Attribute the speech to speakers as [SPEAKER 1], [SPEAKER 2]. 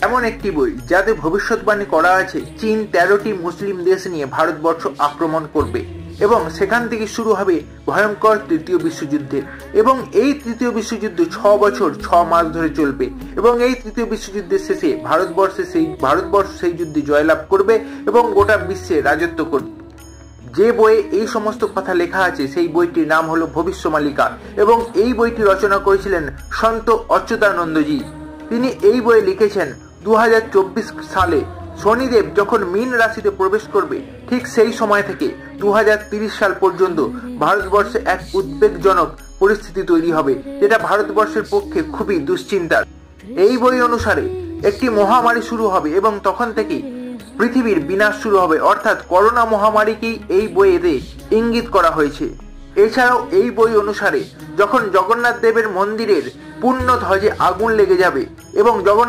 [SPEAKER 1] এমন একটি বই যাতে ভবিষ্যৎবাণী করা আছে চীন 13টি মুসলিম দেশ নিয়ে ভারতবর্ষ আক্রমণ করবে এবং সেখান থেকে শুরু হবে ভয়ঙ্কর তৃতীয় বিশ্বযুদ্ধের, এবং এই তৃতীয় বিশ্বযুদ্ধ 6 বছর 6 মাস ধরে চলবে এবং এই তৃতীয় বিশ্বযুদ্ধের শেষে ভারতবর্ষ সেই যুদ্ধে জয়লাভ করবে এবং গোটা বিশ্বে রাজত্ব করবে। যে বইয়ে এই সমস্ত কথা লেখা আছে সেই বইটির নাম হলো ভবিষ্যমালিকা এবং এই বইটি রচনা করেছিলেন সন্ত অচ্যুতানন্দজি। তিনি এই বইয়ে লিখেছেন 2024 সালে শনিদেব যখন মীন রাশিতে প্রবেশ করবে ঠিক সেই সময় থেকে 2030 সাল পর্যন্ত ভারতবর্ষে এক উদ্বেগজনক পরিস্থিতি তৈরি হবে, যেটা ভারতবর্ষের পক্ষে খুবই দুশ্চিন্তার। এই বই অনুসারে একটি মহামারী শুরু হবে এবং তখন থেকেই পৃথিবীর বিনাশ শুরু হবে, অর্থাৎ করোনা মহামারীকেই এই বইয়ে ইঙ্গিত করা হয়েছে। এছাড়াও এই বই অনুসারে যখন জগন্নাথ দেবের মন্দিরের পূর্ণ ধ্বজে আগুন লেগে যাবে এবং জগন্নাথ